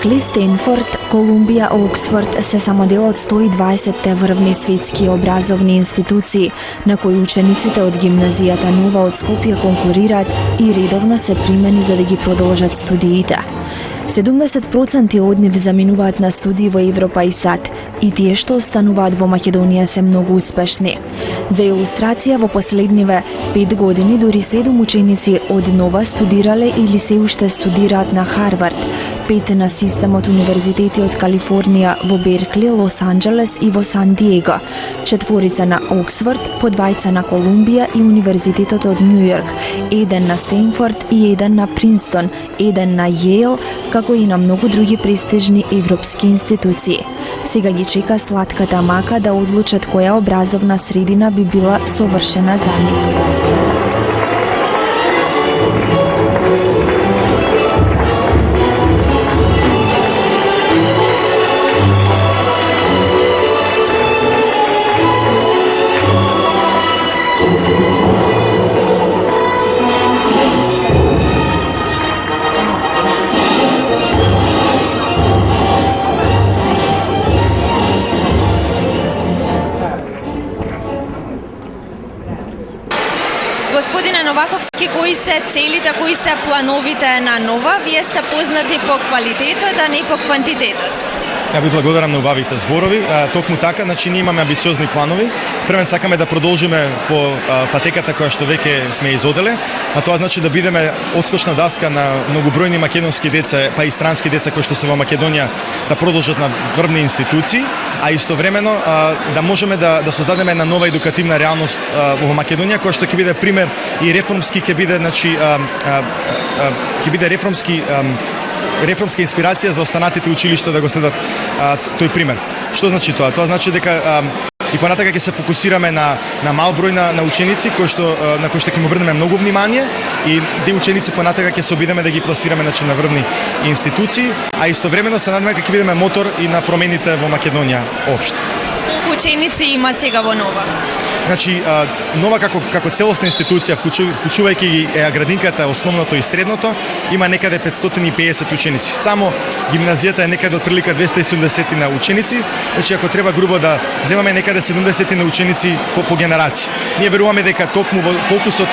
Беркли, Стенфорд, Колумбија, Оксфорд се само дел од 120 врвни светски образовни институции на кои учениците од гимназијата Нова од Скопје конкурираат и редовно се примени за да ги продолжат студиите. 70% од нив заминуваат на студии во Европа и САД, и тие што остануваат во Македонија се многу успешни. За илустрација, во последниве 5 години дури 7 ученици од Нова студирале или се уште студираат на Харвард, 5 на системот универзитети од Калифорнија во Беркли, Лос Анџелес и во Сан Диего, 4 на Оксфорд, по 2 на Колумбија и Универзитетот од Њу Јорк, 1 на Стенфорд и 1 на Принстон, 1 на Јейл, како и на многу други престижни европски институции. Сега ги чека слатката мака да одлучат која образовна средина би била совршена за нив. Господине Новаковски, кои се целите, кои се плановите на Нова? Вие сте познати по квалитетот, а не по квантитетот. Ја ви благодарам на убавите зборови. Токму така, значи ние имаме амбициозни планови. Првен сакаме да продолжиме по патеката која што веќе сме изоделе, а тоа значи да бидеме отскочна даска на многобројни македонски деца, па и странски деца кои што се во Македонија да продолжат на врвни институции, а истовремено да можеме да создадеме една нова едукативна реалност во Македонија која што ќе биде пример и реформски, ќе биде значи ќе биде реформска инспирација за останатите училишта да го следат тој пример. Што значи тоа? Тоа значи дека и понатака ќе се фокусираме на мал број на ученици на кои што ќе му обрнеме многу внимание и тие ученици понатака ќе се обидеме да ги пласираме значи на врвни институции, а истовремено се надеваме дека ќе бидеме мотор и на промените во Македонија општо. Ученици има сега во Нова? Значи, Нова како целосна институција, вклучувајќи ги градинката, основното и средното, има некаде 550 ученици. Само гимназијата е некаде од прилика 270 на ученици, значи ако треба грубо да земаме некаде 70 на ученици по генерација. Ние веруваме дека токму во фокусот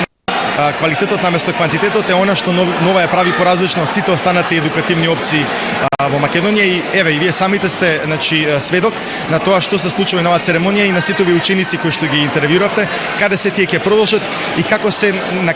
на квалитетот наместо квантитетот е она што Нова ја прави поразлично од сите останати едукативни опции во Македонија и еве и вие самите сте значи сведок на тоа што се случува на оваа церемонија и на сите овие ученици кои што ги интервјуравте, каде се тие ќе продолжат и како се на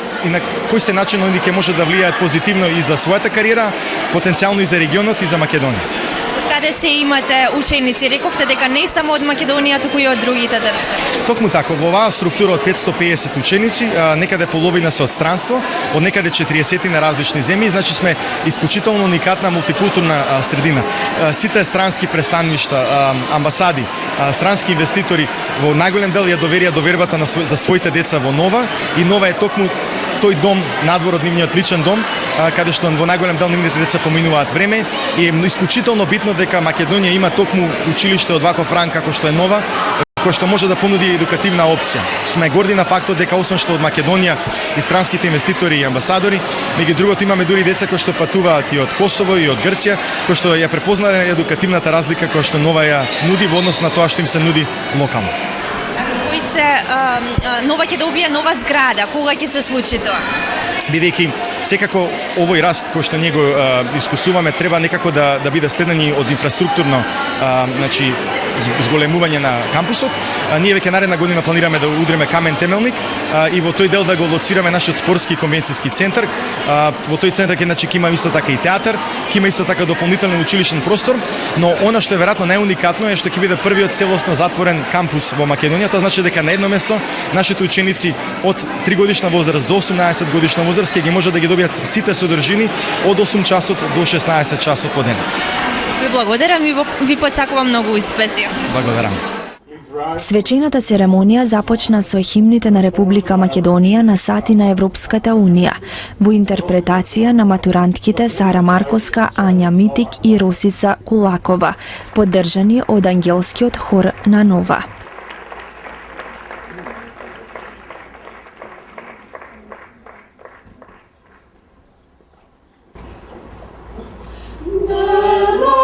кој се начин они ќе може да влијаат позитивно и за својата кариера, потенцијално и за регионот и за Македонија. Каде се имате ученици? Рековте дека не само од Македонија, туку и од другите држави. Токму така, во оваа структура од 550 ученици, некаде половина се од странство, од некаде 40 на различни земји, значи сме исклучително уникатна мултикултурна средина. Сите странски представништа, амбасади, странски инвеститори во најголем дел ја довербата за своите деца во Нова и Нова е токму тој дом надвор од нивниот личен дом, каде што во најголем дел нивните деца поминуваат време и е исклучително битно дека Македонија има токму училиште од ваков ранг како што е Нова, кој што може да понуди едукативна опција. Сме горди на фактот дека освен што од Македонија и странските инвеститори и амбасадори, меѓу другото имаме дури деца кои што патуваат и од Косово и од Грција, кои што ја препознале едукативната разлика која што Нова ја нуди во однос на тоа што им се нуди локално. Нова ќе добие нова зграда, кога ќе се случи тоа? Бидејќи секако овој раст кој што ние го искусуваме треба некако да биде следен и од инфраструктурно значи зголемување на кампусот. Ние веќе наредна година планираме да удриме камен темелник и во тој дел да го лоцираме нашиот спортски и конвенцијски центар. Во тој центар ќе има исто така и театар, ќе има исто така дополнителен училишен простор, но она што е веројатно најуникатно е што ќе биде првиот целосно затворен кампус во Македонија. Тоа значи дека на едно место нашите ученици од 3 годишна возраст до 18 годишна возраст ќе ги може да ги добијат сите содржини од 8 часот до 16 часот во денот. Ви благодарам и ви посакувам многу успеси. Благодарам. Свечената церемонија започна со химните на Република Македонија на сати на Европската Унија, во интерпретација на матурантките Сара Марковска, Ања Митик и Росица Кулакова, поддржани од ангелскиот хор на Нова. No.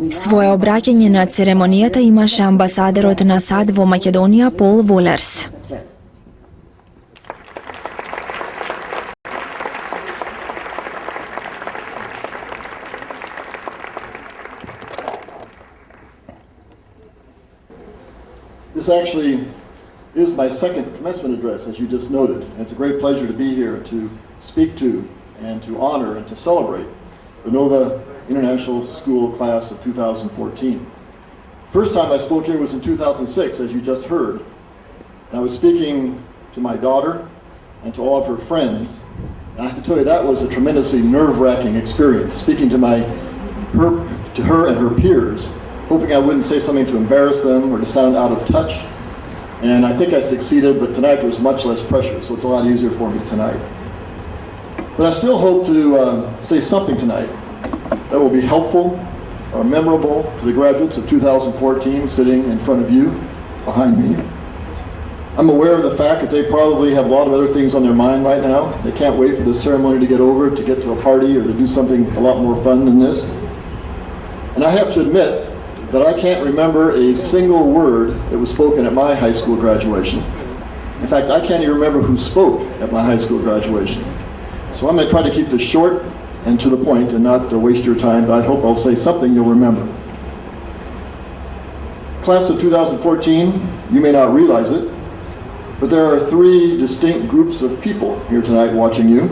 Своје обраќање на церемонијата имаше амбасадорот на САД во Македонија Пол Волерс. This actually is my second commencement address, as you just noted. And it's a great pleasure to be here to speak to and to honor and to celebrate the Nova International School class of 2014. First time I spoke here was in 2006, as you just heard. And I was speaking to my daughter and to all of her friends. And I have to tell you, that was a tremendously nerve-wracking experience, speaking to her and her peers, hoping I wouldn't say something to embarrass them or to sound out of touch. And I think I succeeded, but tonight there was much less pressure, so it's a lot easier for me tonight. But I still hope to say something tonight that will be helpful or memorable to the graduates of 2014 sitting in front of you, behind me. I'm aware of the fact that they probably have a lot of other things on their mind right now. They can't wait for this ceremony to get over, to get to a party or to do something a lot more fun than this. And I have to admit that I can't remember a single word that was spoken at my high school graduation. In fact, I can't even remember who spoke at my high school graduation. So I'm going to try to keep this short and to the point and not waste your time, but I hope I'll say something you'll remember. Class of 2014, you may not realize it, but there are three distinct groups of people here tonight watching you.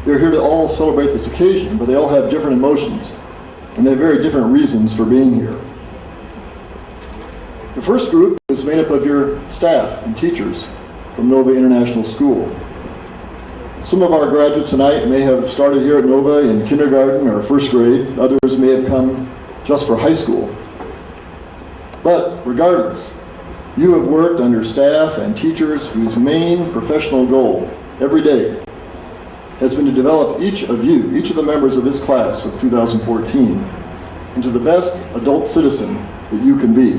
They're here to all celebrate this occasion, but they all have different emotions, and they have very different reasons for being here. The first group is made up of your staff and teachers from Nova International School. Some of our graduates tonight may have started here at Nova in kindergarten or first grade. Others may have come just for high school. But regardless, you have worked under staff and teachers whose main professional goal every day has been to develop each of the members of this class of 2014, into the best adult citizen that you can be,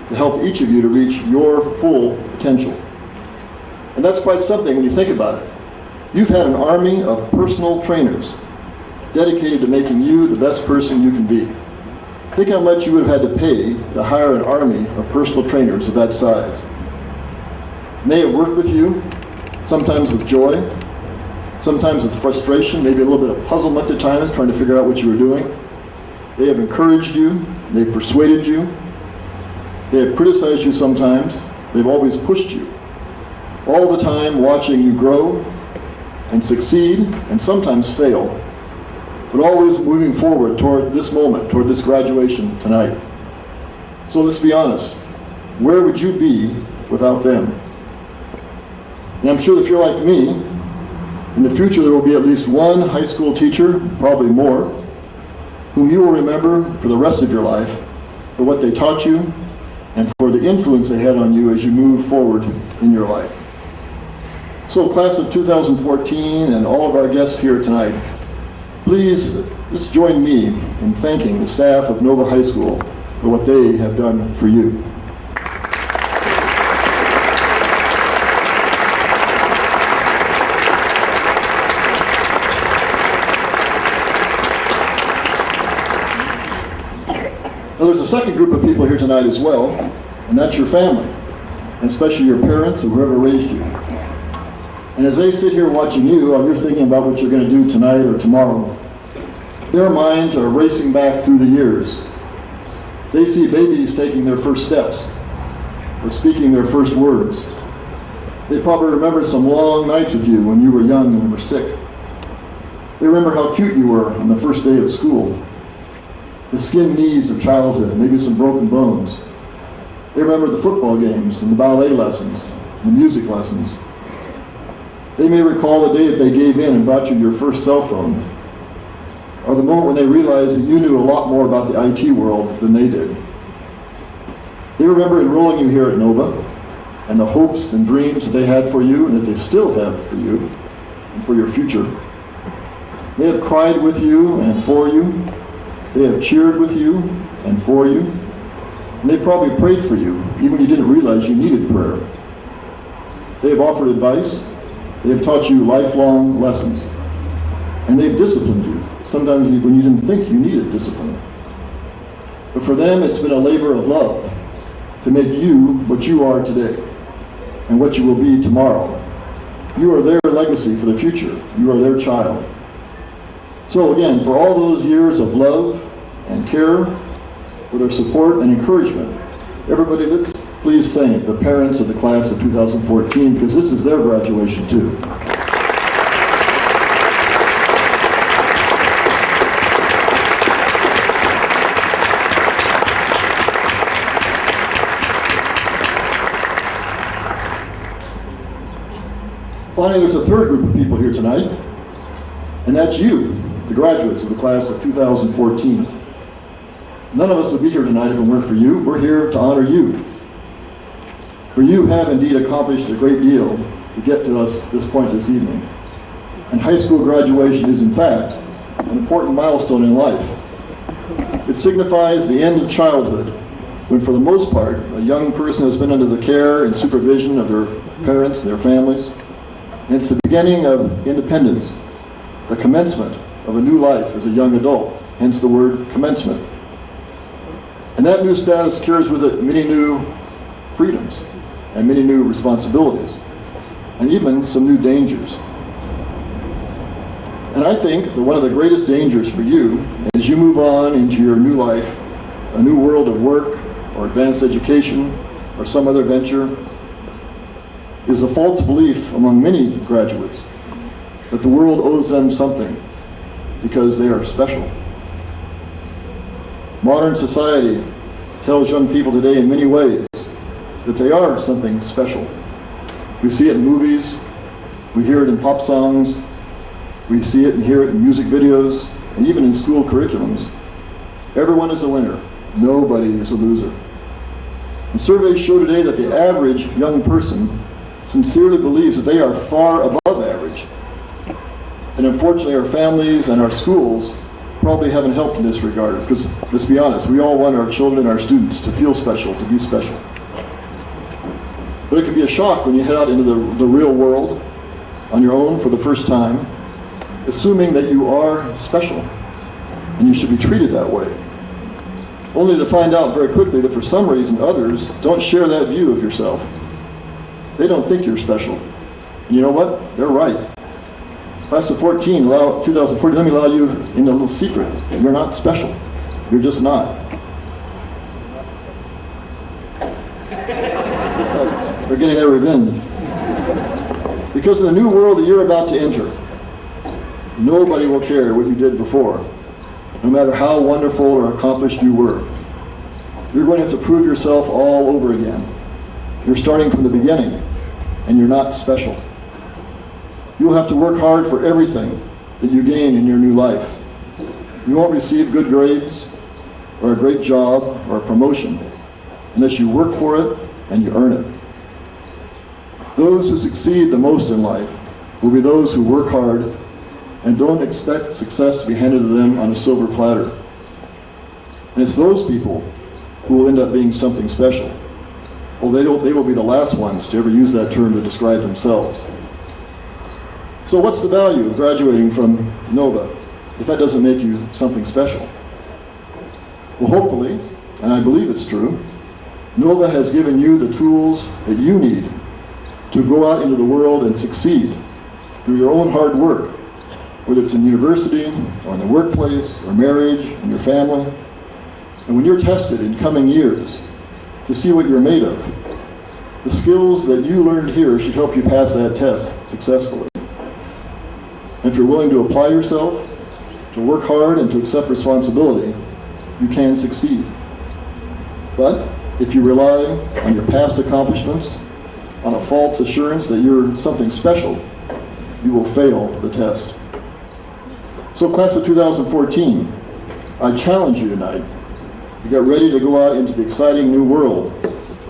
to help each of you to reach your full potential. And that's quite something when you think about it. You've had an army of personal trainers dedicated to making you the best person you can be. Think how much you would have had to pay to hire an army of personal trainers of that size. And they have worked with you, sometimes with joy, sometimes with frustration, maybe a little bit of puzzlement at times, trying to figure out what you were doing. They have encouraged you, they've persuaded you, they have criticized you sometimes, they've always pushed you. All the time watching you grow and succeed and sometimes fail, but always moving forward toward this moment, toward this graduation tonight. So let's be honest, where would you be without them? And I'm sure if you're like me, in the future there will be at least one high school teacher, probably more, whom you will remember for the rest of your life for what they taught you and for the influence they had on you as you move forward in your life. So class of 2014 and all of our guests here tonight, please just join me in thanking the staff of Nova High School for what they have done for you. Now, there's a second group of people here tonight as well, and that's your family, and especially your parents and whoever raised you. And as they sit here watching you, while you're thinking about what you're going to do tonight or tomorrow, their minds are racing back through the years. They see babies taking their first steps, or speaking their first words. They probably remember some long nights with you when you were young and were sick. They remember how cute you were on the first day of school, the skinned knees of childhood, maybe some broken bones. They remember the football games and the ballet lessons, the music lessons. They may recall the day that they gave in and brought you your first cell phone, or the moment when they realized that you knew a lot more about the IT world than they did. They remember enrolling you here at Nova and the hopes and dreams that they had for you and that they still have for you and for your future. They have cried with you and for you. They have cheered with you and for you. And they probably prayed for you, even when you didn't realize you needed prayer. They have offered advice. They have taught you lifelong lessons. And they've disciplined you sometimes when you didn't think you needed discipline. But for them, it's been a labor of love to make you what you are today and what you will be tomorrow. You are their legacy for the future. You are their child. So again, for all those years of love and care, for their support and encouragement, everybody, let's please thank the parents of the class of 2014, because this is their graduation too. Finally, there's a third group of people here tonight, and that's you, the graduates of the class of 2014. None of us would be here tonight if it weren't for you. We're here to honor you. For you have indeed accomplished a great deal to get to us this point this evening. And high school graduation is, in fact, an important milestone in life. It signifies the end of childhood, when for the most part, a young person has been under the care and supervision of their parents, their families. And it's the beginning of independence, the commencement of a new life as a young adult, hence the word commencement. And that new status carries with it many new freedoms and many new responsibilities, and even some new dangers. And I think that one of the greatest dangers for you as you move on into your new life, a new world of work or advanced education or some other venture, is the false belief among many graduates that the world owes them something because they are special. Modern society tells young people today in many ways that they are something special. We see it in movies, we hear it in pop songs, we see it and hear it in music videos, and even in school curriculums. Everyone is a winner. Nobody is a loser. And surveys show today that the average young person sincerely believes that they are far above average. And unfortunately, our families and our schools probably haven't helped in this regard, because let's be honest, we all want our children and our students to feel special, to be special. But it can be a shock when you head out into the real world on your own for the first time, assuming that you are special and you should be treated that way, only to find out very quickly that for some reason others don't share that view of yourself. They don't think you're special. And you know what? They're right. Class of 2014, let me allow you in a little secret. You're not special. You're just not. They're getting their revenge. Because in the new world that you're about to enter, nobody will care what you did before, no matter how wonderful or accomplished you were. You're going to have to prove yourself all over again. You're starting from the beginning, and you're not special. You'll have to work hard for everything that you gain in your new life. You won't receive good grades, or a great job, or a promotion, unless you work for it and you earn it. Those who succeed the most in life will be those who work hard and don't expect success to be handed to them on a silver platter. And it's those people who will end up being something special. Well, they will be the last ones to ever use that term to describe themselves. So what's the value of graduating from Nova if that doesn't make you something special? Well, hopefully, and I believe it's true, Nova has given you the tools that you need to go out into the world and succeed through your own hard work, whether it's in university or in the workplace or marriage and your family. And when you're tested in coming years to see what you're made of, the skills that you learned here should help you pass that test successfully. And if you're willing to apply yourself, to work hard and to accept responsibility, you can succeed. But if you rely on your past accomplishments, on a false assurance that you're something special, you will fail the test. So class of 2014, I challenge you tonight to get ready to go out into the exciting new world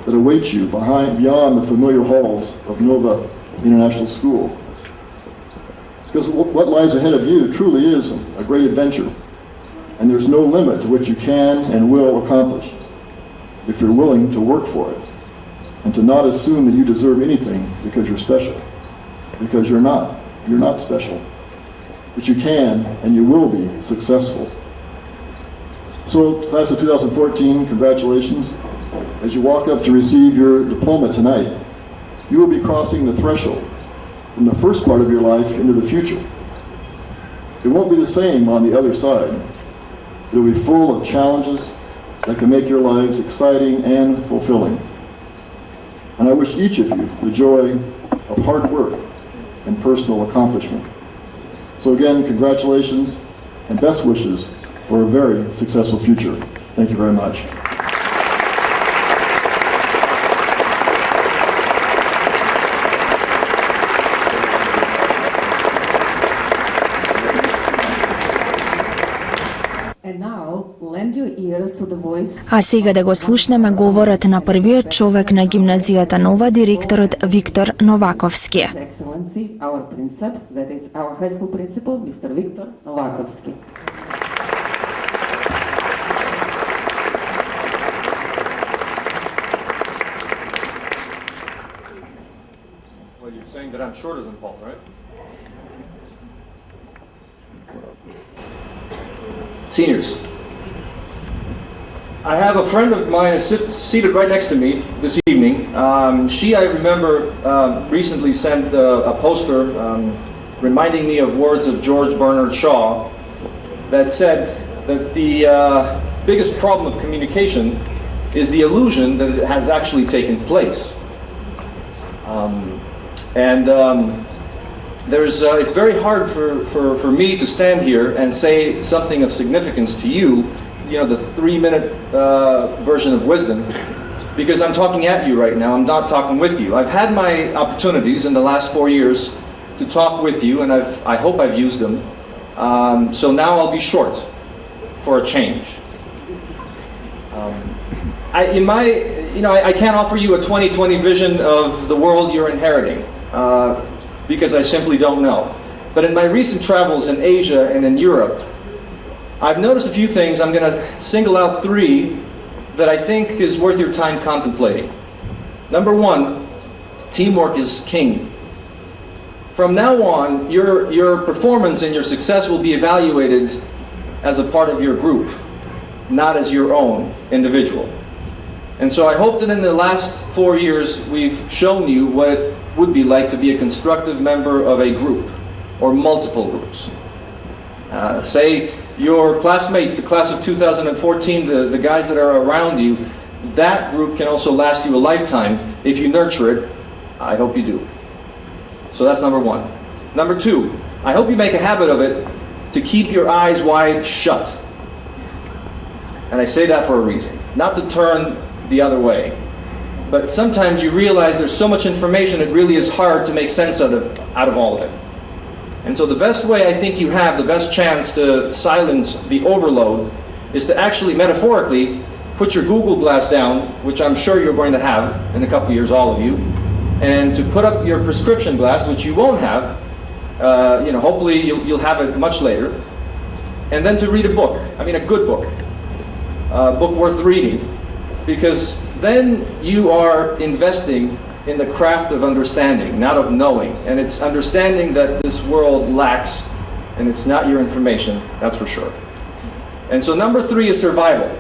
that awaits you beyond the familiar halls of Nova International School. Because what lies ahead of you truly is a great adventure, and there's no limit to what you can and will accomplish if you're willing to work for it, and to not assume that you deserve anything because you're special. Because you're not. You're not special. but you can and you will be successful. So, class of 2014, congratulations. As you walk up to receive your diploma tonight, you will be crossing the threshold from the first part of your life into the future. It won't be the same on the other side. It will be full of challenges that can make your lives exciting and fulfilling. And I wish each of you the joy of hard work and personal accomplishment. So again, congratulations and best wishes for a very successful future. Thank you very much. А сега да го слушнеме говорот на првиот човек на гимназијата Нова, директорот Виктор Новаковски. Well, you're saying that I'm shorter than Paul, right? Seniors, I have a friend of mine seated right next to me this evening. She, I remember, recently sent a poster reminding me of words of George Bernard Shaw that said that the biggest problem of communication is the illusion that it has actually taken place. It's very hard for me to stand here and say something of significance to you, the 3-minute version of wisdom, because I'm talking at you right now, I'm not talking with you. I've had my opportunities in the last 4 years to talk with you, and I hope I've used them. So now I'll be short for a change. I can't offer you a 2020 vision of the world you're inheriting, because I simply don't know. But in my recent travels in Asia and in Europe, I've noticed a few things. I'm going to single out 3 that I think is worth your time contemplating. Number 1, teamwork is king. From now on, your performance and your success will be evaluated as a part of your group, not as your own individual. And so I hope that in the last 4 years, we've shown you what it would be like to be a constructive member of a group, or multiple groups. Say your classmates, the class of 2014, the guys that are around you, that group can also last you a lifetime if you nurture it. I hope you do. So that's number 1. Number 2, I hope you make a habit of it to keep your eyes wide shut. And I say that for a reason, not to turn the other way. But sometimes you realize there's so much information, it really is hard to make sense out of all of it. And so the best way I think you have, the best chance to silence the overload, is to actually, metaphorically, put your Google Glass down, which I'm sure you're going to have in a couple of years, all of you, and to put up your prescription glass, which you won't have, hopefully you'll have it much later, and then to read a book, a good book, a book worth reading, because then you are investing in the craft of understanding, not of knowing. And it's understanding that this world lacks, and it's not your information, that's for sure. And so number 3 is survival.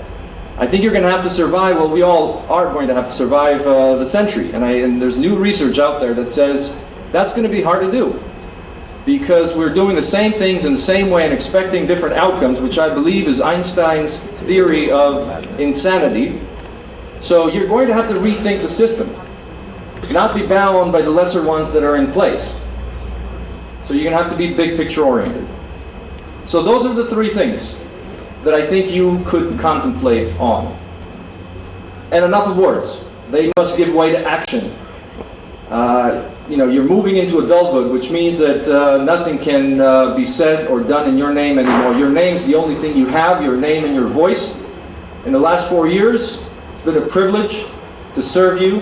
I think you're going to have to survive, well, we all are going to have to survive the century. And there's new research out there that says that's going to be hard to do, because we're doing the same things in the same way and expecting different outcomes, which I believe is Einstein's theory of insanity. So you're going to have to rethink the system, not be bound by the lesser ones that are in place. So you're going to have to be big picture oriented. So those are the 3 things that I think you could contemplate on. And enough of words. They must give way to action. You're moving into adulthood, which means that nothing can be said or done in your name anymore. Your name's the only thing you have, your name and your voice. In the last 4 years, it's been a privilege to serve you.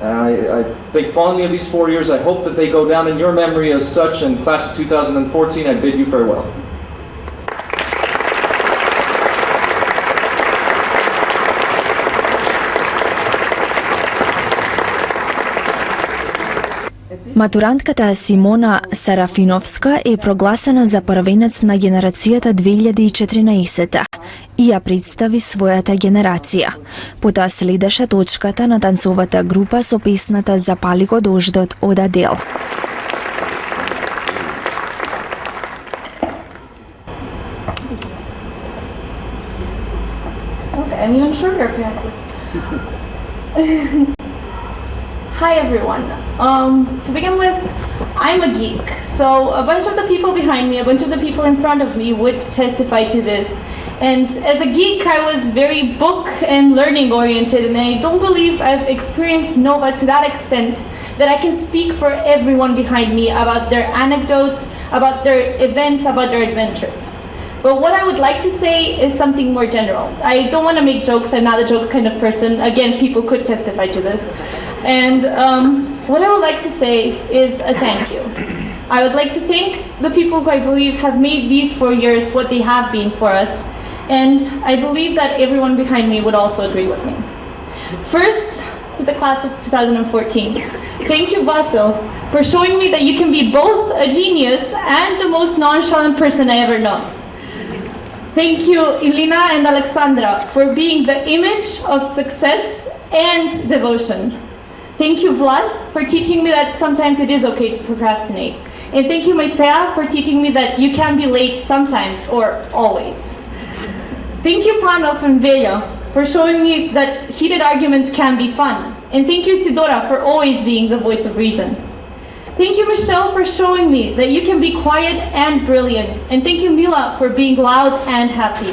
I think fondly of these 4 years. I hope that they go down in your memory as such. In class of 2014, I bid you farewell. At this Матурантката Симона Сарафиновска е прогласена за првенец на генерацијата 2014 и ја представи својата генерација. Потоа следеше точката на танцовата група со песната "Запали го дождот" од Адел. Okay, I'm even shorter apparently. Hi everyone. To begin with, I'm a geek. So a bunch of the people behind me, a bunch of the people in front of me would testify to this. And as a geek, I was very book and learning oriented, and I don't believe I've experienced Nova to that extent that I can speak for everyone behind me about their anecdotes, about their events, about their adventures. But what I would like to say is something more general. I don't want to make jokes. I'm not a jokes kind of person. Again, people could testify to this. And what I would like to say is a thank you. I would like to thank the people who I believe have made these 4 years what they have been for us. And I believe that everyone behind me would also agree with me. First, to the class of 2014. Thank you, Vasil, for showing me that you can be both a genius and the most nonchalant person I ever know. Thank you, Ilina and Alexandra, for being the image of success and devotion. Thank you, Vlad, for teaching me that sometimes it is okay to procrastinate. And thank you, Maitea, for teaching me that you can be late sometimes or always. Thank you, Panov and Velja, for showing me that heated arguments can be fun. And thank you, Sidora, for always being the voice of reason. Thank you, Michelle, for showing me that you can be quiet and brilliant. And thank you, Mila, for being loud and happy.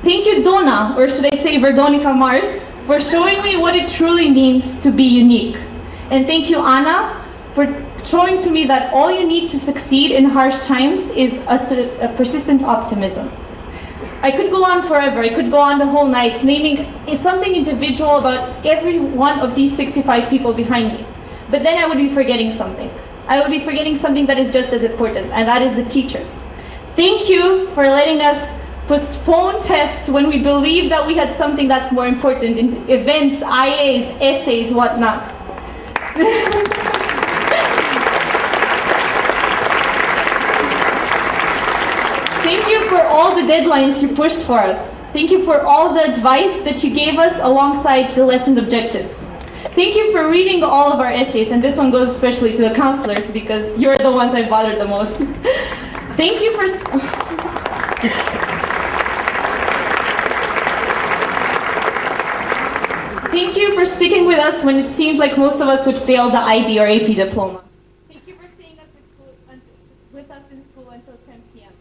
Thank you, Donna, or should I say Verdonica Mars, for showing me what it truly means to be unique. And thank you, Anna, for showing to me that all you need to succeed in harsh times is a persistent optimism. I could go on forever. I could go on the whole night naming something individual about every one of these 65 people behind me. But then I would be forgetting something. I would be forgetting something that is just as important, and that is the teachers. Thank you for letting us postpone tests when we believe that we had something that's more important in events, IAs, essays, whatnot. Thank you for all the deadlines you pushed for us. Thank you for all the advice that you gave us alongside the lesson's objectives. Thank you for reading all of our essays, and this one goes especially to the counselors because you're the ones I bothered the most. Thank you for... Thank you for sticking with us when it seemed like most of us would fail the IB or AP diploma. Thank you for staying with us in school until 10 p.m.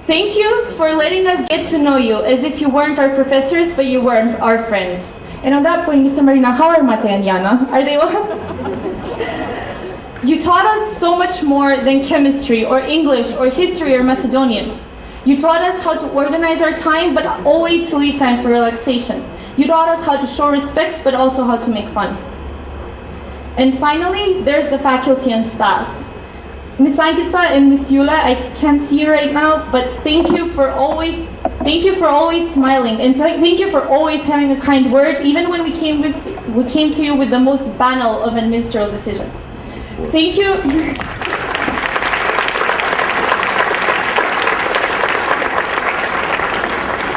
Thank you for letting us get to know you as if you weren't our professors, but you were our friends. And on that point, Mr. Marina, how are Mate and Yana? Are they well? You taught us so much more than chemistry or English or history or Macedonian. You taught us how to organize our time, but always to leave time for relaxation. You taught us how to show respect, but also how to make fun. And finally, there's the faculty and staff. Miss Ankica and Miss Yula, I can't see you right now, but thank you for always smiling, and thank you for always having a kind word, even when we came to you with the most banal of ministerial decisions. Thank you.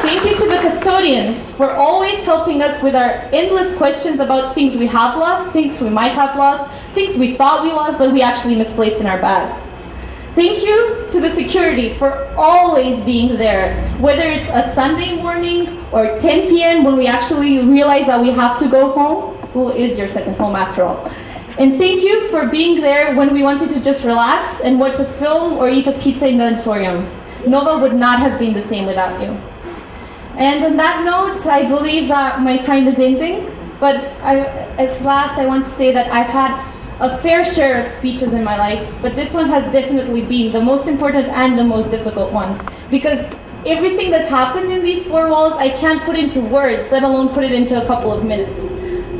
Thank you to the custodians for always helping us with our endless questions about things we have lost, things we might have lost, things we thought we lost but we actually misplaced in our bags. Thank you to the security for always being there, whether it's a Sunday morning or 10 p.m. when we actually realize that we have to go home. School is your second home after all. And thank you for being there when we wanted to just relax and watch a film or eat a pizza in the auditorium. Nova would not have been the same without you. And on that note, I believe that my time is ending, but at last I want to say that I've had a fair share of speeches in my life, but this one has definitely been the most important and the most difficult one, because everything that's happened in these 4 walls, I can't put into words, let alone put it into a couple of minutes.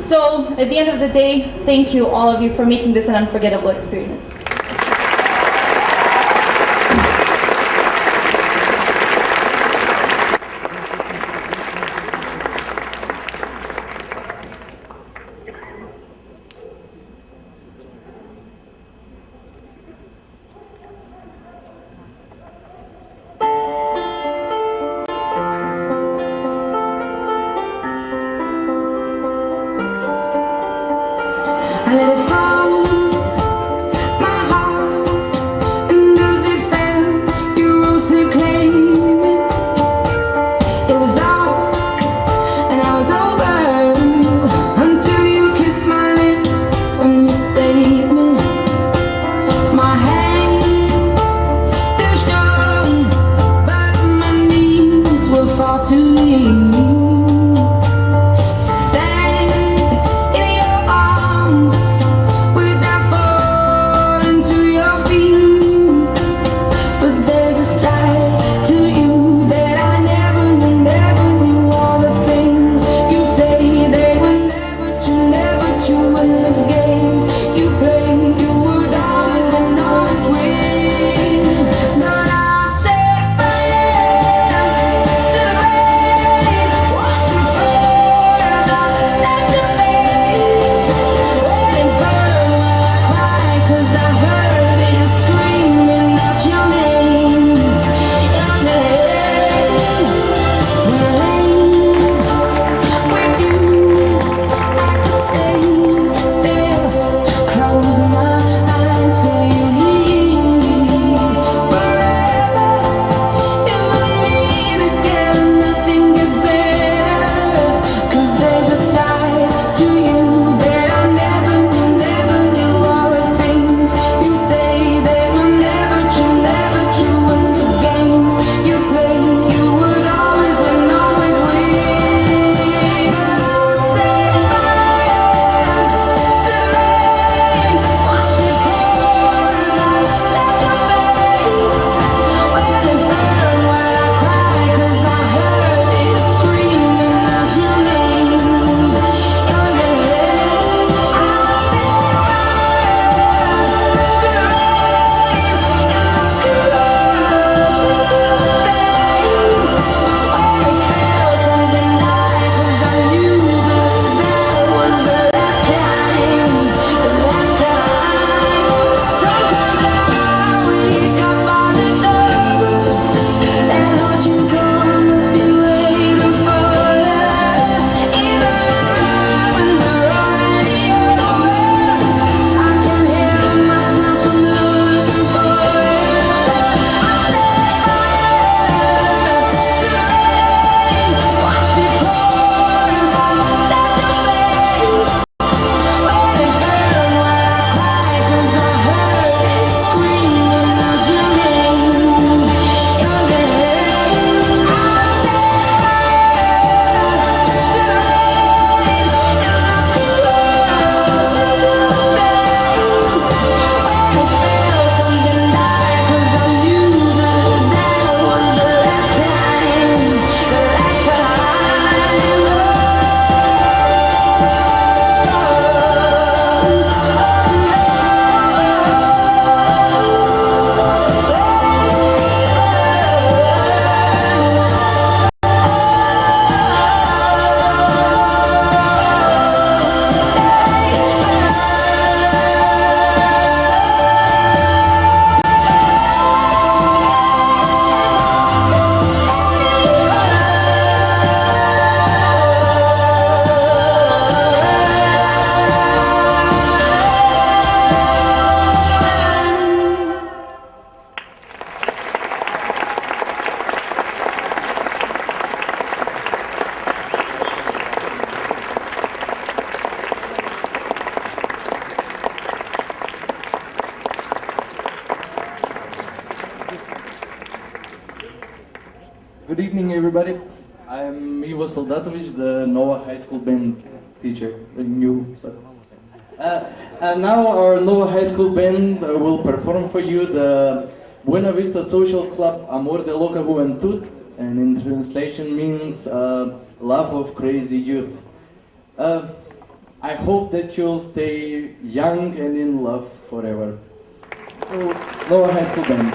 So, at the end of the day, thank you, all of you, for making this an unforgettable experience. to you. Stand in your arms without falling to your feet. But there's a side to you that I never knew. All the things you say, they were never true. In the games you play, you would always win, always win. But I'll set fire to the rain, watch it pour as I touch the base. Let it burn while I cry, 'cause I heard it screaming out your name, your name. With you, I could stay there, close my eyes, feel you here. Forever, you and me together, nothing gets better. 'Cause there's a side to you that I never knew. All the things you say, they were never true. In the games you play, you would always win, always win. I'll set fire to the rain, watch it pour as I touch your face. Let it burn while I cry, 'cause I heard it screaming out your name, your name. I'll set fire to the rain, and look close into your face. Oh, it felt something like, 'cause I knew that was the last time, the last time. Sometimes I wake up on the door, that heart you gone must be waiting for ya. In the night when they're already over, I can't help myself from looking for ya. I set fire to the rain, watch it pour as I touch your face. Let it burn while I cry, 'cause I heard it screaming out your name, your name. I set fire to the rain, and look close into your face. Oh, it felt something like, 'cause I knew that was the last time, the last Good evening, everybody. I'm Ivo Soldatovic, the Nova High School band teacher. And now our Nova High School band will perform for you the Buena Vista Social Club Amor de Loca Juventud, and in translation means love of crazy youth. I hope that you'll stay young and in love forever. So, Nova High School band.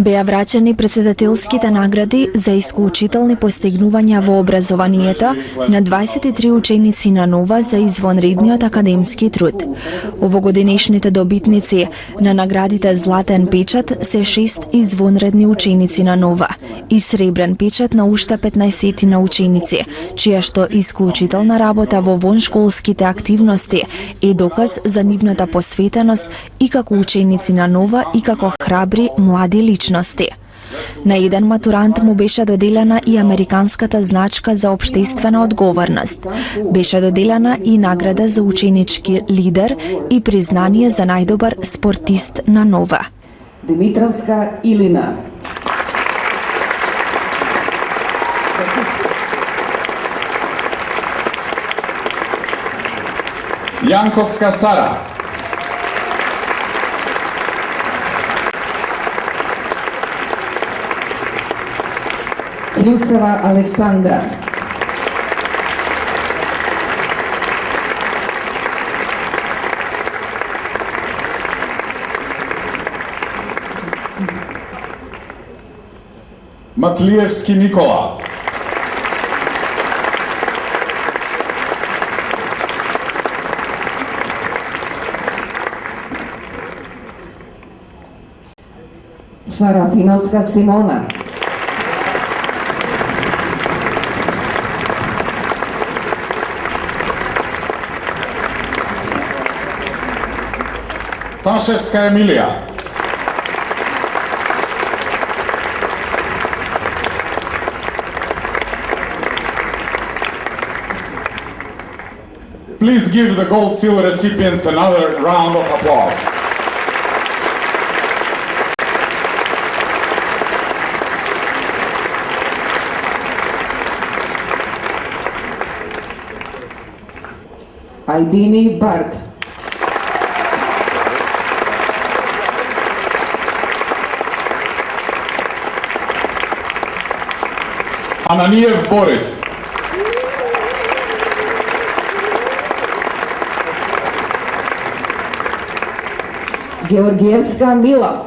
Беа врачени председателските награди за исклучителни постигнувања во образованието на 23 ученици на Нова за извонредниот академски труд. Овогодинешните добитници на наградите Златен печат се 6 извонредни ученици на Нова и Сребрен печат на уште 15 на ученици, чија што исклучителна работа во воншколските активности е доказ за нивната посветеност и како ученици на Нова и како храбри млади личности. На еден матурант му беше доделена и американската значка за општествена одговорност. Беше доделена и награда за ученички лидер и признание за најдобар спортист на Нова. Димитровска Илина. Јанковска Сара. Клюсева Александра. Матлиевски Никола. Сарафиновска Симона. Ташевска Емилија. Please give the gold seal recipients another round of applause. Айдини Барт. Ананиев Борис. Георгиевска Мила.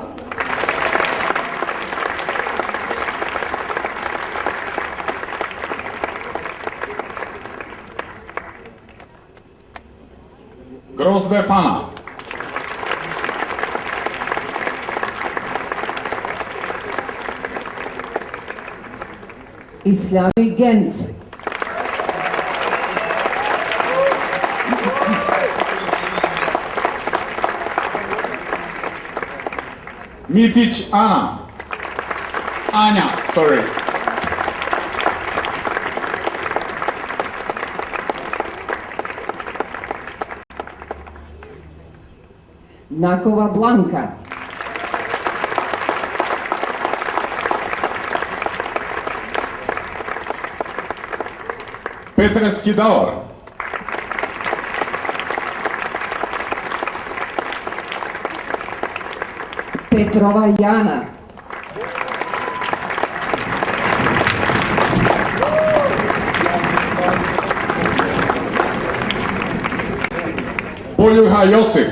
Грозде Фана. Ислями Генц. Митич Ана. Ања, sorry. Накова Бланка. Петрески Давор. Петрова Јана. Полјуха Јосип.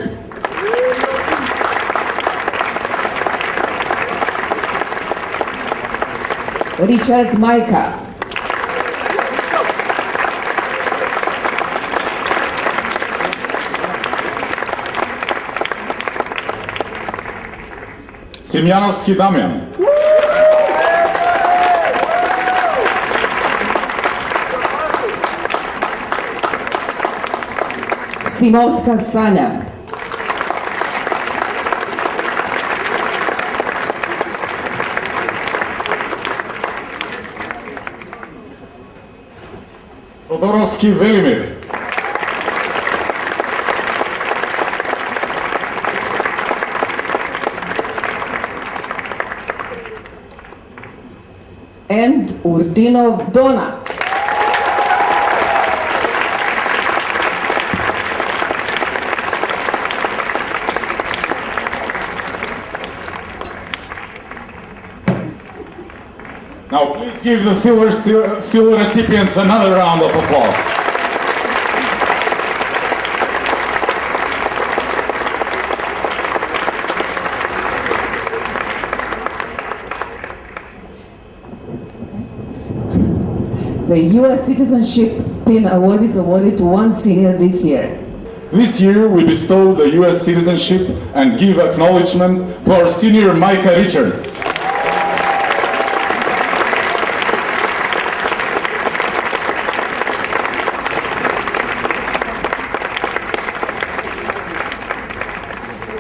Ричард Мајка. Симјановски Дамјан. Симовска Сања. Тодоровски Велимир. And Урдинов Дона. Now please give the silver seal recipients another round of applause. The U.S. Citizenship Pin Award is awarded to one senior this year. This year we bestow the US citizenship and give acknowledgement to our senior Micah Richards.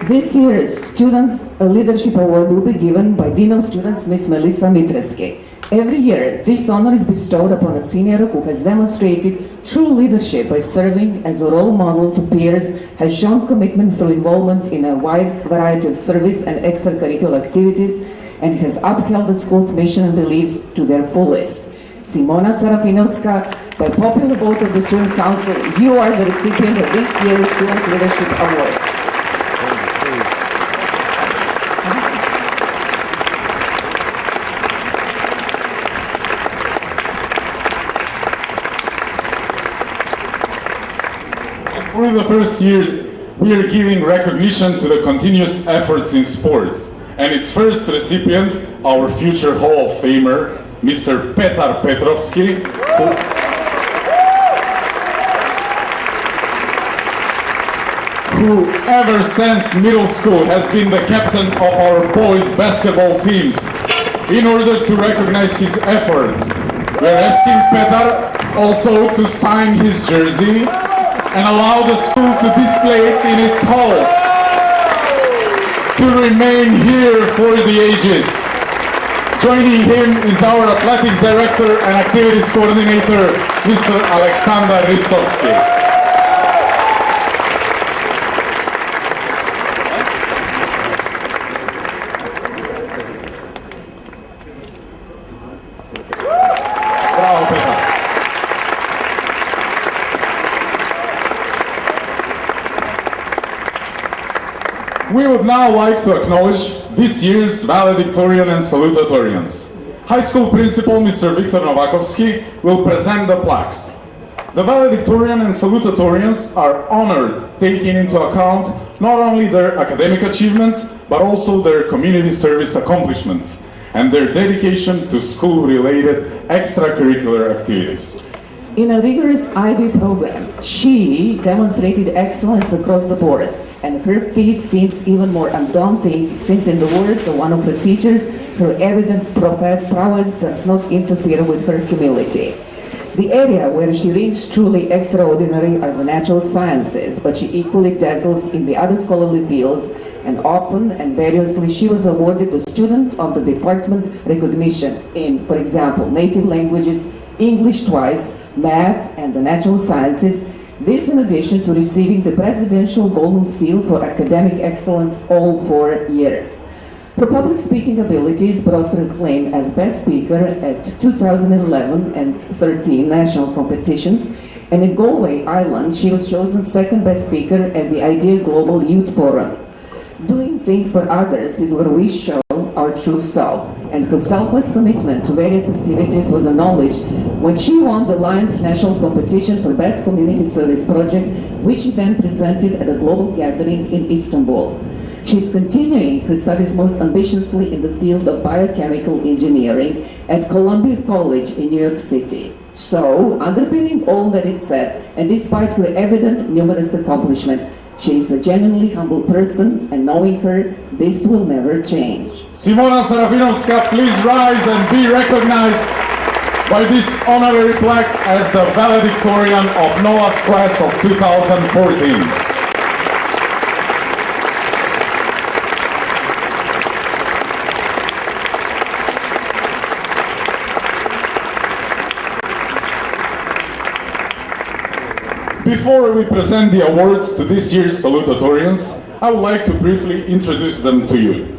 This year's Students Leadership Award will be given by Dean of Students, Ms. Melissa Mitreske. Every year, this honor is bestowed upon a senior who has demonstrated true leadership by serving as a role model to peers, has shown commitment through involvement in a wide variety of service and extracurricular activities, and has upheld the school's mission and beliefs to their fullest. Simona Sarafinovska, by popular vote of the Student Council, you are the recipient of this year's Student Leadership Award. For the first year, we are giving recognition to the continuous efforts in sports. And its first recipient, our future Hall of Famer, Mr. Petar Petrovski, who ever since middle school has been the captain of our boys basketball teams. In order to recognize his effort, we are asking Petar also to sign his jersey and allow the school to display it in its halls, to remain here for the ages. Joining him is our athletics director and activities coordinator, Mr. Alexander Ristovsky. Bravo, Petar. We would now like to acknowledge this year's valedictorian and salutatorians. High school principal Mr. Viktor Novakovsky will present the plaques. The valedictorian and salutatorians are honored, taking into account not only their academic achievements, but also their community service accomplishments and their dedication to school-related extracurricular activities. In a rigorous IB program, she demonstrated excellence across the board, and her feat seems even more undaunting since, in the words of one of her teachers, her evident prowess does not interfere with her humility. The area where she rings truly extraordinary are the natural sciences, but she equally dazzles in the other scholarly fields, and often and variously she was awarded the Student of the Department recognition in, for example, native languages, English twice, math, and the natural sciences. This in addition to receiving the Presidential Golden Seal for academic excellence all 4 years. Her public speaking abilities brought her acclaim as Best Speaker at 2011 and 13 national competitions, and in Galway, Ireland, she was chosen second Best Speaker at the IDEA Global Youth Forum. Doing things for others is where we show our true self, and her selfless commitment to various activities was acknowledged when she won the Lions National Competition for Best Community Service Project, which she then presented at a global gathering in Istanbul. She's continuing her studies most ambitiously in the field of biochemical engineering at Columbia College in New York City. So, underpinning all that is said, and despite her evident numerous accomplishments, she is a genuinely humble person, and knowing her, this will never change. Simona Sarafinovska, please rise and be recognized by this honorary plaque as the valedictorian of NOAA's class of 2014. Before we present the awards to this year's salutatorians, I would like to briefly introduce them to you.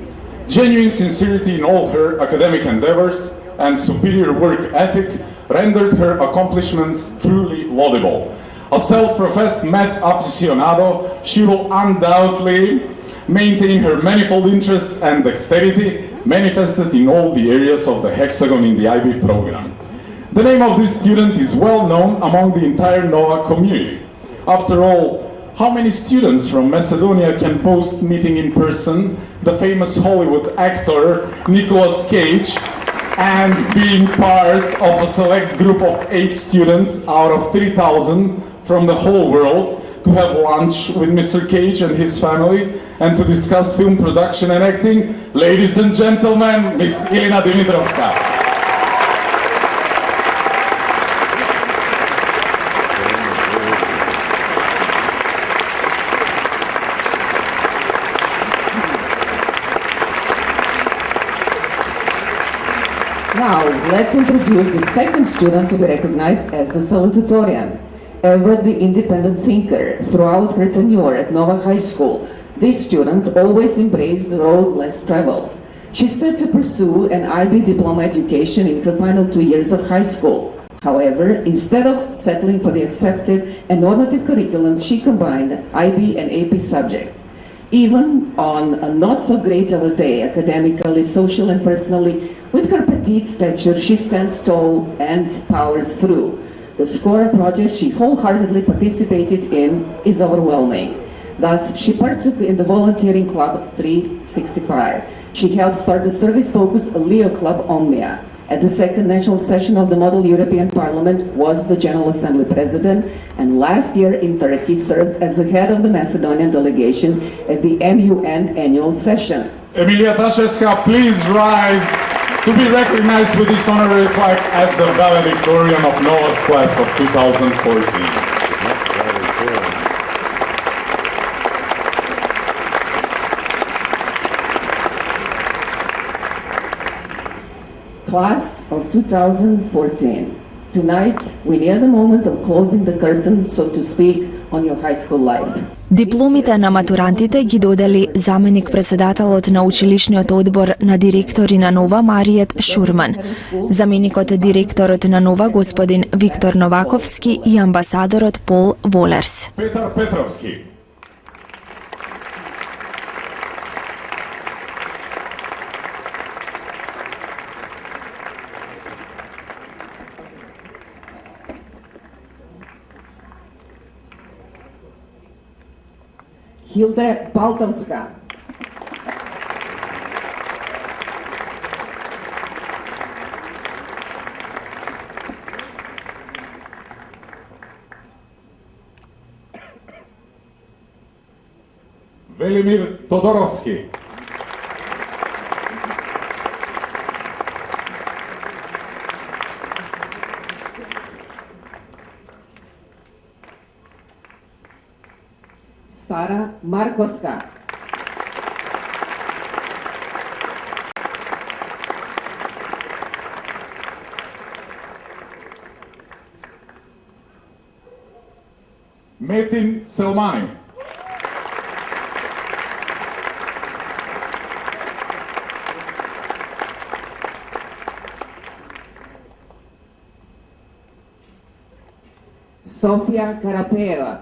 Genuine sincerity in all her academic endeavors and superior work ethic rendered her accomplishments truly laudable. A self-professed math aficionado, she will undoubtedly maintain her manifold interests and dexterity manifested in all the areas of the hexagon in the IB program. The name of this student is well known among the entire NOAA community. After all, how many students from Macedonia can boast meeting in person the famous Hollywood actor Nicolas Cage, and being part of a select group of 8 students out of 3,000 from the whole world to have lunch with Mr. Cage and his family and to discuss film production and acting. Ladies and gentlemen, Miss Ilina Dimitrovska. Now, let's introduce the second student to be recognized as the salutatorian. Ever the independent thinker throughout her tenure at Nova High School, this student always embraced the road less traveled. She set to pursue an IB diploma education in her final 2 years of high school. However, instead of settling for the accepted and normative curriculum, she combined IB and AP subjects. Even on a not so great of a day, academically, socially, and personally, with her petite stature, she stands tall and powers through. The score of projects she wholeheartedly participated in is overwhelming. Thus, she partook in the volunteering club 365. She helped start the service-focused Leo Club Omnia. At the second national session of the Model European Parliament was the General Assembly President, and last year in Turkey served as the head of the Macedonian delegation at the MUN annual session. Emilia Tashevska, please rise to be recognized with this honorary plaque as the Valedictorian of Nova's class of 2014. Class of 2014. Tonight, we near the moment of closing the curtain, so to speak, on your high school life. Дипломите на матурантите ги додели заменик председателот на училишниот одбор на директори на Нова Мариет Шурман, заменикот директорот на Нова господин Виктор Новаковски и амбасадорот Пол Волерс. Петар Петровски. Hilde Baltovska. Velimir Todorovski. Sara Markoska. Metin Selmani. Sofia Karapeva.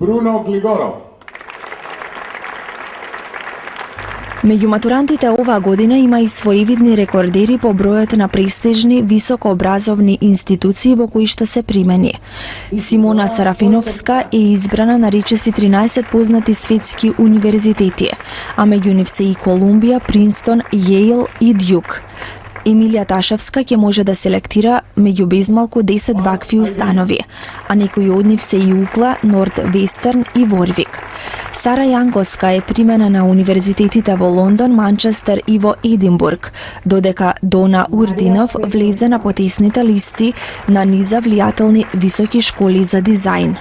Bruno Gligorov. Меѓу матурантите оваа година има и своевидни рекордери по бројот на престижни високообразовни институции во кои што се примени. Симона Сарафиновска е избрана на речиси 13 познати светски универзитети, а меѓу нив се и Колумбија, Принстон, Јейл и Дјук. Емилија Ташевска ќе може да селектира меѓу безмалку 10 вакви установи, а некои од нив се и Укла, Нордвестерн и Ворвик. Сара Јанковска е примена на универзитетите во Лондон, Манчестер и во Единбург, додека Дона Урдинов влезе на потесните листи на низа влијателни високи школи за дизајн.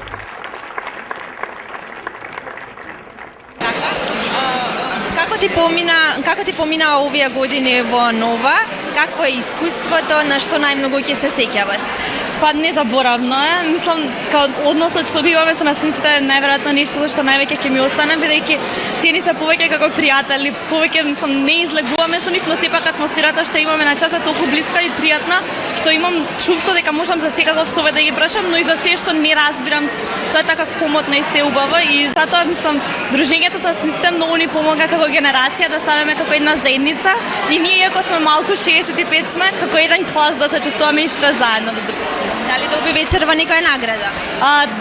Како ти помина овие години во Нова? Какво е искуството, на што најмногу ќе се сеќаваш? Па незаборавно е. Мислам, као односот што го имаме со наставниците е најверојатно нешто што највеќе ќе ми остане, бидејќи тие ни се повеќе како пријатели, повеќе мислам не излегуваме со нив, но сепак атмосферата што имаме на час е толку блиска и пријатна, што имам чувство дека можам за секаков совет да ги прашам, но и за се што не разбирам, тоа е така комотно и се убаво и затоа мислам дружењето со наставниците многу ни помага како генерација да ставаме како една заедница и ние иако сме малку 65 сме, како еден клас да се чувствуваме исто заедно. Дали доби вечерва некоја награда?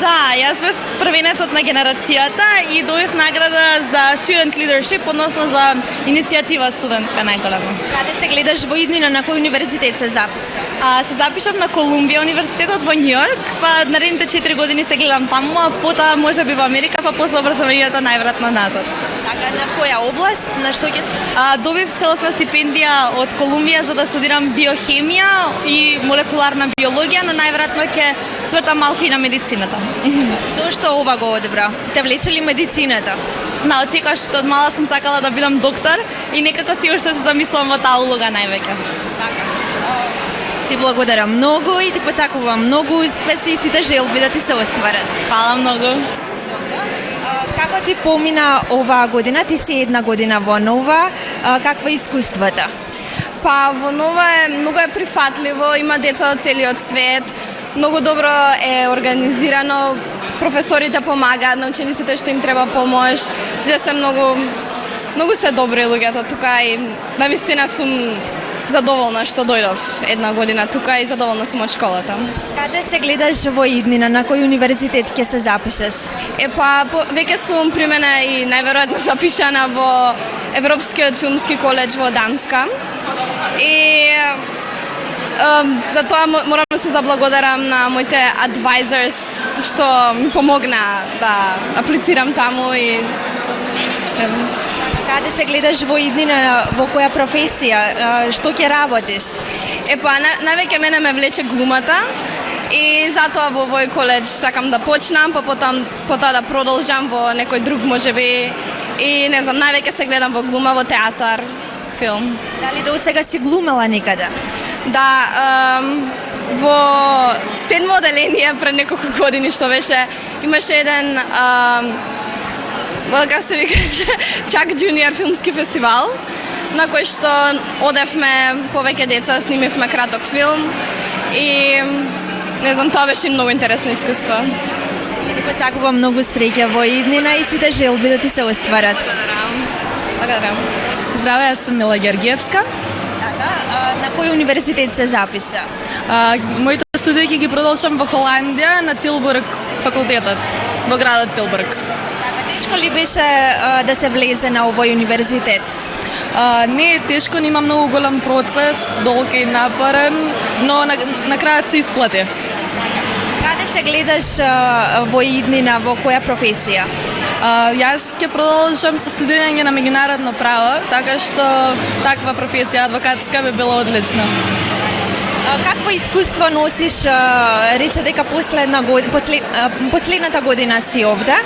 Да, јас бев првенецот на генерацијата и добив награда за student leadership, односно за иницијатива студентска најголема. Каде се гледаш во иднина, на кој универзитет се запиша? Се запишав на Колумбија универзитетот во Њујорк, па наредните 4 години се гледам таму, а потоа можеби во Америка, па после образованието најверојатно назад. Така, на која област, на што ќе студираш? Добив целосна стипендија од Колумбија за да студирам биохемија и молекуларна биологија, но најверојатно ќе свртам малку и на медицината. Зошто ова го одбра? Те влече ли медицината? Да, од секогаш што од мала сум сакала да бидам доктор и некако си уште се замислам во таа улога највеќе. Така. Ти благодарам многу и ти посакувам многу успеси и сите желби да ти се остварат. Фала многу. Како ти помина оваа година? Ти си една година во Нова. Каква е искуствата? Па во Нова многу е прифатливо, има деца од целиот свет, многу добро е организирано, професорите помагаат на учениците што им треба помош, сите се многу се добри луѓето тука и навистина сум задоволна што дојдов една година тука и задоволна сум од школата. Каде се гледаш во иднина, на кој универзитет ќе се запишеш? Веќе сум примена и најверојатно запишана во Европскиот филмски коледж во Данска. И за тоа морам да се заблагодарам на моите advisors што ми помогна да аплицирам таму и не знам. Каде се гледаш во иднина, во која професија, што ќе работиш? Највеќе мене ме влече глумата и затоа во овој коледж сакам да почнам, па потоа да продолжам во некој друг можеби и не знам, највеќе се гледам во глума, во театар, филм. Дали до сега си глумела некаде? Да, во 7-во оделение пред неколку години што беше, имаше еден како се викаше, чак джуниор филмски фестивал, на кој што одевме повеќе деца, снимивме краток филм и не знам, тоа беше многу интересно искуство. Ти посакувам многу среќа во иднина и сите желби да ти се остварат. Благодарам. Здраве, јас сум Мила Гергиевска. На кој универзитет се запиша? Моите студии ќе ги продолжам во Холандија на Тилбург факултетот, во градот Тилбург. Тешко ли беше да се влезе на овој универзитет? Не е тешко, нема многу голем процес, долг и напорен, но на крајот се исплати. Каде се гледаш во иднина, во која професија? Јас ќе продолжам со студирање на меѓународно право, така што таква професија адвокатска би била одлична. Какво искуство носиш, рече дека последната година си овде,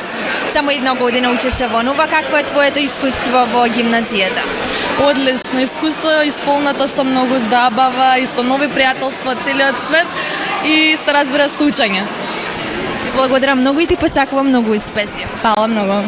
само една година учеше во Нова, какво е твоето искуство во гимназијата? Одлично искуство, исполнато со многу забава и со нови пријателства целиот свет и се разбира со учење. Благодарам многу и ти посакувам многу успеси. Фала многу.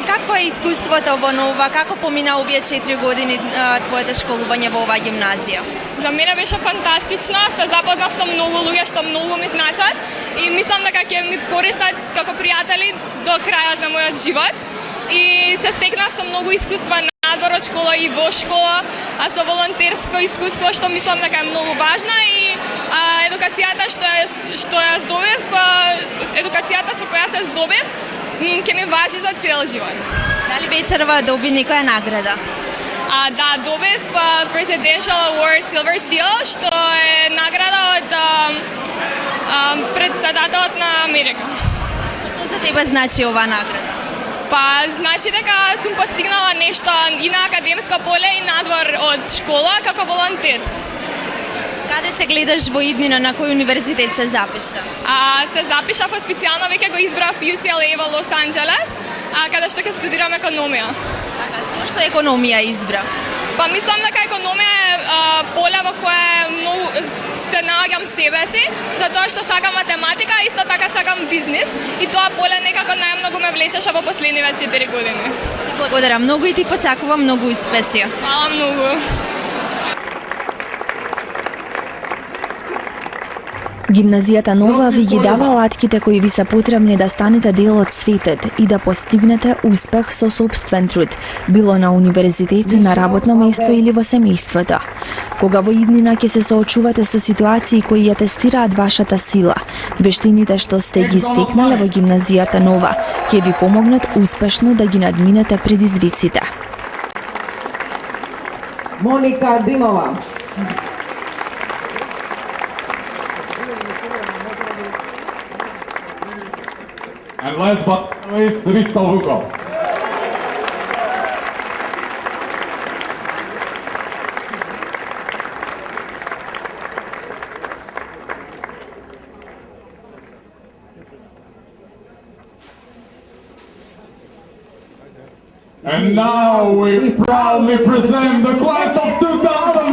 Какво е искуството во Нова? Како помина овие 4 години твоето школување во оваа гимназија? За мене беше фантастично, се запознав со многу луѓе што многу ми значат и мислам дека ќе ми користат како пријатели до крајот на мојот живот. И се стекнав со многу искуства надвор од школа и во школа, а со волонтерско искуство што мислам дека е многу важна и едукацијата што ја здобив, едукацијата со која се здобив, ќе ми важи за цел живот. Дали вечерва доби некоја награда? Да, добив Presidential Award Silver Seal, што е награда од председателот на Америка. Што за тебе значи оваа награда? Значи дека сум постигнала нешто и на академско поле и надвор од школа како волонтер. Каде се гледаш во иднина, на кој универзитет се запиша? Се запишав официјално, веќе го избрав UCLA во Лос Анџелес, каде што ќе студирам економија. Така, зошто економија избра? Мислам дека економија е поле во кое многу се наоѓам себе си, затоа што сакам математика, а исто така сакам бизнис и тоа поле некако најмногу ме влечеше во последниве 4 години. Благодарам многу и ти посакувам многу успеси. Фала многу. Гимназијата Нова ви ги дава алатките кои ви се потребни да станете дел од светот и да постигнете успех со сопствен труд, било на универзитет, на работно место или во семејството. Кога во иднина ќе се соочувате со ситуации кои ја тестираат вашата сила, вештините што сте ги стекнале во гимназијата Нова ќе ви помогнат успешно да ги надминете предизвиците. Моника Димова. And last but not least, Risto Vukov. And now we proudly present the class of 2000.